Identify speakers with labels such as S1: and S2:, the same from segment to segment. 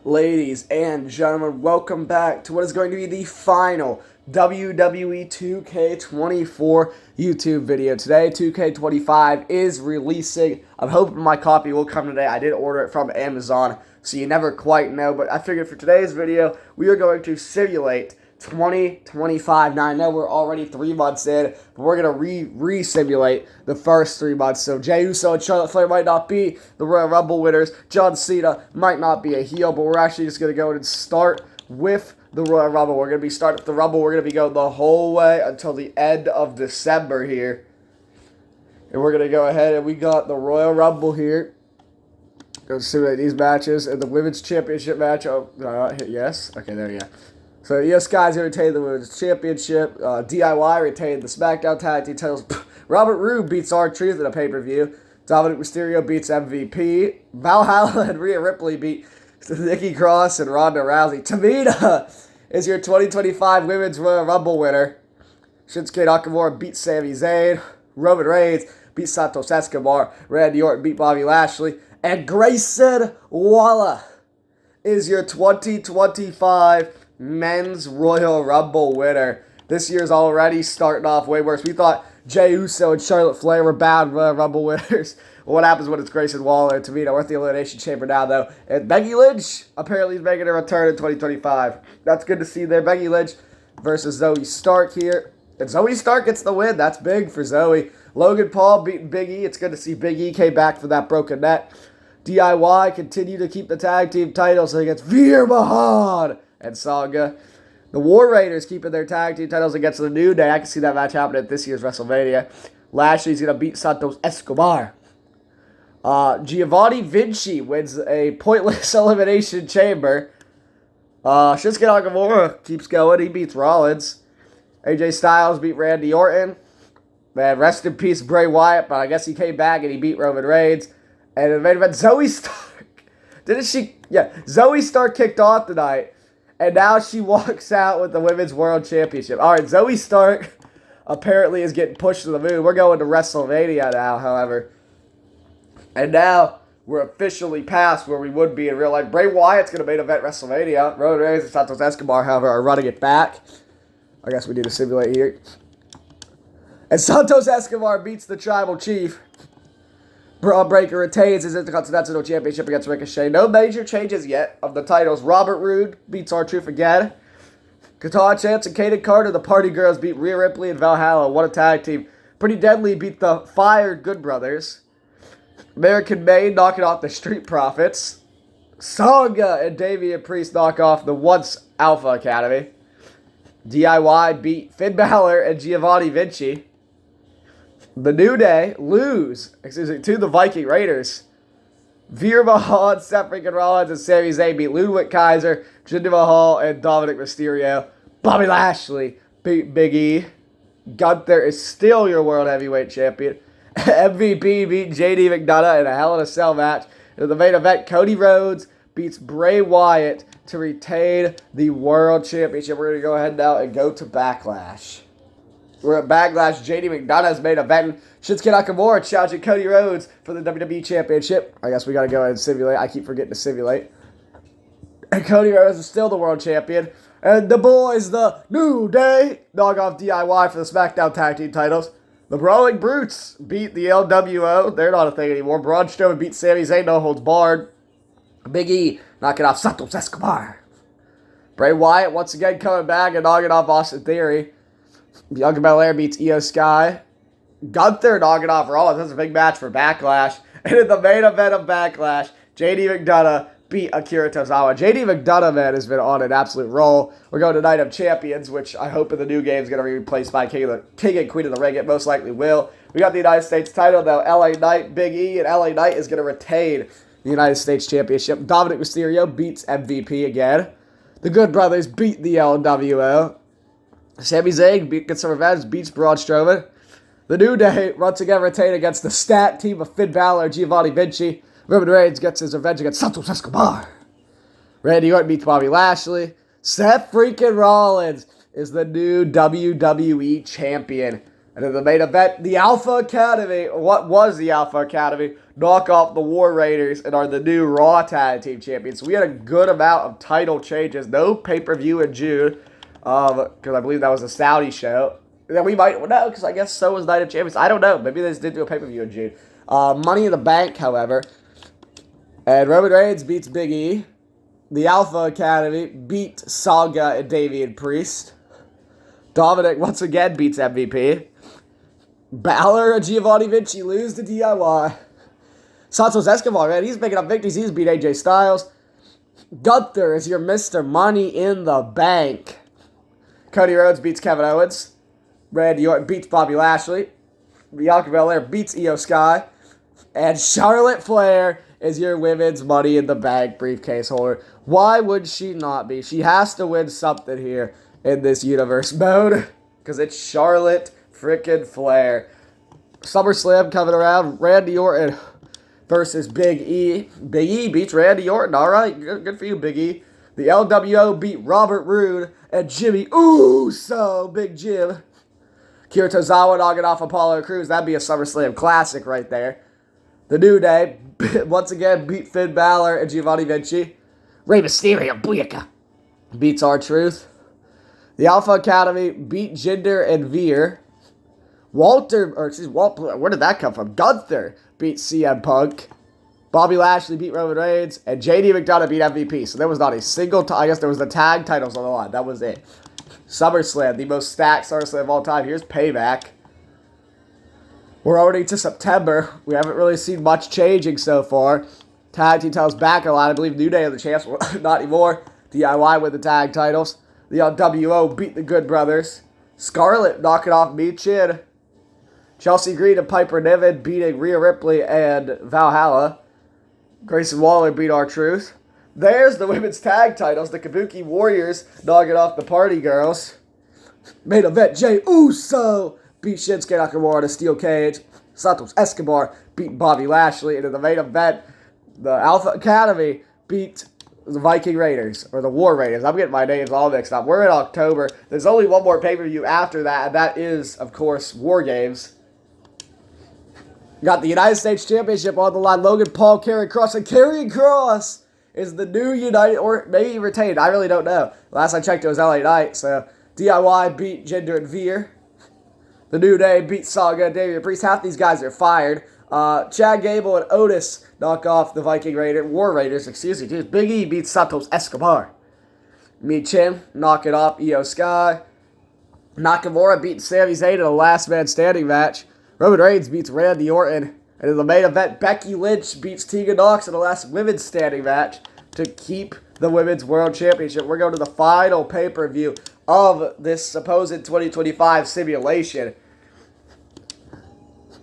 S1: Ladies and gentlemen, welcome back to what is going to be the final WWE 2K24 YouTube video. Today, 2K25 is releasing. I'm hoping my copy will come today. I did order it from Amazon, so you never quite know. But I figured for today's video, we are going to simulate 2025. Now, I know we're already 3 months in, but we're going to re-simulate the first 3 months. So, Jey Uso and Charlotte Flair might not be the Royal Rumble winners. John Cena might not be a heel, but we're actually just going to go and start with the Royal Rumble. We're going to be starting with the Rumble. We're going to be going the whole way until the end of December here. And we're going to go ahead and we got the Royal Rumble here. Go simulate these matches. And the Women's Championship match. Oh, no, yes. Okay, there you go. So, yes, guys, retained the Women's Championship. DIY retained the SmackDown Tag Team titles. Robert Roode beats R-Truth in a pay-per-view. Dominic Mysterio beats MVP. Valhalla and Rhea Ripley beat Nikki Cross and Ronda Rousey. Tamina is your 2025 Women's Royal Rumble winner. Shinsuke Nakamura beats Sami Zayn. Roman Reigns beats Santos Escobar. Randy Orton beat Bobby Lashley. And Grayson Waller is your 2025 Men's Royal Rumble winner. This year's already starting off way worse. We thought Jey Uso and Charlotte Flair were bound Royal Rumble winners. Well, what happens when it's Grayson Waller and Tamina? We're at the Elimination Chamber now, though. And Becky Lynch apparently is making a return in 2025. That's good to see there. Becky Lynch versus Zoe Stark here. And Zoe Stark gets the win. That's big for Zoe. Logan Paul beating Big E. It's good to see Big E came back for that broken neck. DIY continue to keep the tag team titles against Veer Mahaan and Sanga. The War Raiders keeping their tag team titles against the New Day. I can see that match happening at this year's WrestleMania. Lashley's going to beat Santos Escobar. Giovanni Vinci wins a pointless elimination chamber. Shinsuke Nakamura keeps going. He beats Rollins. AJ Styles beat Randy Orton. Man, rest in peace Bray Wyatt, but I guess he came back and he beat Roman Reigns. And in the main event, Zoe Stark. Zoe Stark kicked off tonight. And now she walks out with the Women's World Championship. All right, Zoe Stark apparently is getting pushed to the moon. We're going to WrestleMania now, however. And now we're officially past where we would be in real life. Bray Wyatt's going to main event WrestleMania. Roman Reigns and Santos Escobar, however, are running it back. I guess we need to simulate here. And Santos Escobar beats the Tribal Chief. Braun Breaker retains his Intercontinental Championship against Ricochet. No major changes yet of the titles. Robert Roode beats R-Truth again. Katana Chance and Kaden Carter, the Party Girls, beat Rhea Ripley and Valhalla. What a tag team. Pretty Deadly beat the fired Good Brothers. American Made knocking off the Street Profits. Sanga and Damian Priest knock off the once Alpha Academy. DIY beat Finn Balor and Giovanni Vinci. The New Day lose, to the Viking Raiders. Veer Mahaan, Seth freaking Rollins, and Sami Zayn beat Ludwig Kaiser, Jinder Mahal, and Dominic Mysterio. Bobby Lashley beat Big E. Gunther is still your World Heavyweight Champion. MVP beat JD McDonough in a Hell in a Cell match. In the main event, Cody Rhodes beats Bray Wyatt to retain the World Championship. We're going to go ahead now and go to Backlash. We're at Backlash. JD McDonough's main event. Shinsuke Nakamura challenging Cody Rhodes for the WWE Championship. I guess we got to go ahead and simulate. I keep forgetting to simulate. And Cody Rhodes is still the World Champion. And the boys, the New Day, knock off DIY for the SmackDown Tag Team titles. The Brawling Brutes beat the LWO. They're not a thing anymore. Braun Strowman beat Sami Zayn, no holds barred. Big E knocking off Santos Escobar. Bray Wyatt once again coming back and knocking off Austin Theory. Bianca Belair beats Io Sky. Gunther knocking off Rollins. That's a big match for Backlash. And in the main event of Backlash, JD McDonough beat Akira Tozawa. JD McDonough, man, has been on an absolute roll. We're going to Night of Champions, which I hope in the new game is going to be replaced by King and Queen of the Ring. It most likely will. We got the United States title, though. LA Knight, Big E, and LA Knight is going to retain the United States Championship. Dominic Mysterio beats MVP again. The Good Brothers beat the LWO. Sami Zayn gets some revenge, beats Braun Strowman. The New Day once again retain against the stat team of Finn Balor and Giovanni Vinci. Roman Reigns gets his revenge against Santos Escobar. Randy Orton beats Bobby Lashley. Seth freaking Rollins is the new WWE champion. And in the main event, the Alpha Academy, what was the Alpha Academy, knock off the War Raiders and are the new Raw Tag Team Champions. So we had a good amount of title changes. No pay-per-view in June, because I believe that was a Saudi show. That we might know, because I guess so was Night of Champions. I don't know. Maybe they just did do a pay-per-view in June. Money in the Bank, however. And Roman Reigns beats Big E. The Alpha Academy beat Sanga and Damian Priest. Dominic once again beats MVP. Balor and Giovanni Vinci lose to DIY. Santos Escobar, man, he's picking up victories. He's beat AJ Styles. Gunther is your Mr. Money in the Bank. Cody Rhodes beats Kevin Owens. Randy Orton beats Bobby Lashley. Bianca Belair beats Io Sky. And Charlotte Flair is your Women's Money in the Bank briefcase holder. Why would she not be? She has to win something here in this universe mode. Because it's Charlotte freaking Flair. SummerSlam coming around. Randy Orton versus Big E. Big E beats Randy Orton. All right, good for you, Big E. The LWO beat Robert Roode and Jimmy Uso. Big Jim. Kira Tozawa knocking off Apollo Crews. That'd be a SummerSlam classic right there. The New Day, once again, beat Finn Balor and Giovanni Vinci. Rey Mysterio, Booyaka, beats R-Truth. The Alpha Academy beat Jinder and Veer. Walter, where did that come from? Gunther beat CM Punk. Bobby Lashley beat Roman Reigns. And JD McDonough beat MVP. So there was not a single, I guess there was the tag titles on the line. That was it. SummerSlam, the most stacked SummerSlam of all time. Here's Payback. We're already to September. We haven't really seen much changing so far. Tag team titles back a lot. I believe New Day are the champs. Not anymore. DIY with the tag titles. The LWO beat the Good Brothers. Scarlett knocking off Michin. Chelsea Green and Piper Niven beating Rhea Ripley and Valhalla. Grayson Waller beat R-Truth. There's the women's tag titles. The Kabuki Warriors knocking off the Party Girls. Main event, Jey Uso beat Shinsuke Nakamura in a steel cage. Santos Escobar beat Bobby Lashley. And in the main event, the Alpha Academy beat the Viking Raiders, or the War Raiders. I'm getting my names all mixed up. We're in October. There's only one more pay-per-view after that, and that is, of course, War Games. Got the United States Championship on the line. Logan Paul, Karrion Kross, and Karrion Kross is the new United, or maybe retained. I really don't know. Last I checked, it was LA Knight. So DIY beat Jinder and Veer. The New Day beat Saga and Damian Priest. Half these guys are fired. Chad Gable and Otis knock off the Viking War Raiders. Big E beats Santos Escobar. Michin knocking off Io Sky. Nakamura beats Sami Zayn in a last man standing match. Roman Reigns beats Randy Orton. And in the main event, Becky Lynch beats Tegan Nox in the last women's standing match to keep the Women's World Championship. We're going to the final pay-per-view of this supposed 2025 simulation.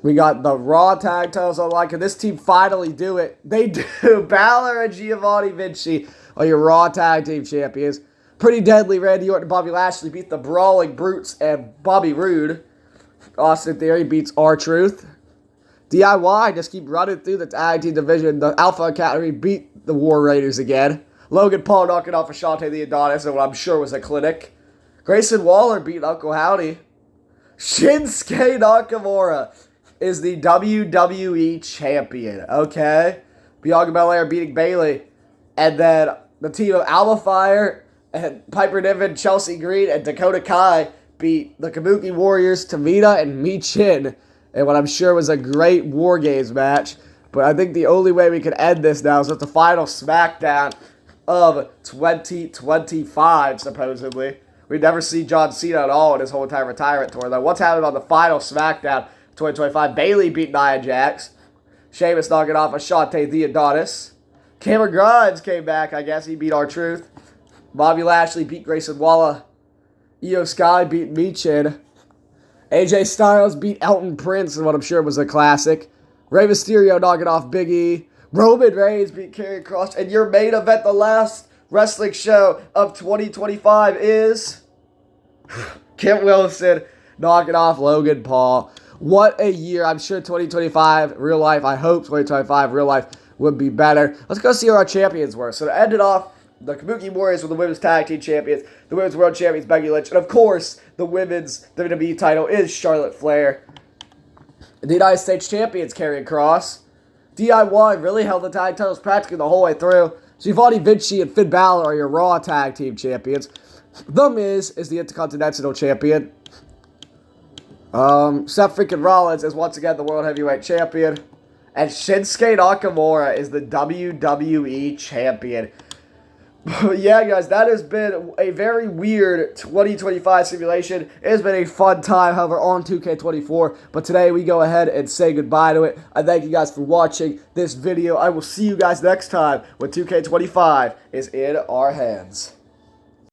S1: We got the Raw tag titles on the line. Can this team finally do it? They do. Balor and Giovanni Vinci are your Raw tag team champions. Pretty deadly. Randy Orton and Bobby Lashley beat the Brawling Brutes and Bobby Roode. Austin Theory beats R-Truth. DIY just keep running through the tag team division. The Alpha Academy beat the War Raiders again. Logan Paul knocking off Ashante the Adonis in what I'm sure was a clinic. Grayson Waller beat Uncle Howdy. Shinsuke Nakamura is the WWE champion, okay? Bianca Belair beating Bayley. And then the team of Alba Fire and Piper Niven, Chelsea Green, and Dakota Kai beat the Kabuki Warriors, Tamina, and Michin in what I'm sure was a great War Games match. But I think the only way we can end this now is with the final SmackDown of 2025, supposedly. We never see John Cena at all in his whole entire retirement tour, though. What's happening on the final SmackDown 2025? Bayley beat Nia Jax. Sheamus knocking off Ashante the Adonis. Cameron Grimes came back, I guess. He beat R-Truth. Bobby Lashley beat Grayson Waller. Io Sky beat Michin. AJ Styles beat Elton Prince in what I'm sure was a classic. Rey Mysterio knocking off Big E. Roman Reigns beat Karrion Kross. And your main event, the last wrestling show of 2025 is Kent Wilson knocking off Logan Paul. What a year. I'm sure 2025 real life, I hope 2025 real life would be better. Let's go see who our champions were. So to end it off, the Kabuki Warriors were the women's tag team champions. The women's world champions, Becky Lynch. And of course, the women's WWE title is Charlotte Flair. The United States champions, Karrion Kross. DIY really held the tag titles practically the whole way through. Giovanni Vinci and Finn Balor are your Raw Tag Team Champions. The Miz is the Intercontinental Champion. Seth freaking Rollins is once again the World Heavyweight Champion. And Shinsuke Nakamura is the WWE Champion. Yeah, guys, that has been a very weird 2025 simulation. It has been a fun time, however, on 2K24. But today we go ahead and say goodbye to it. I thank you guys for watching this video. I will see you guys next time when 2K25 is in our hands.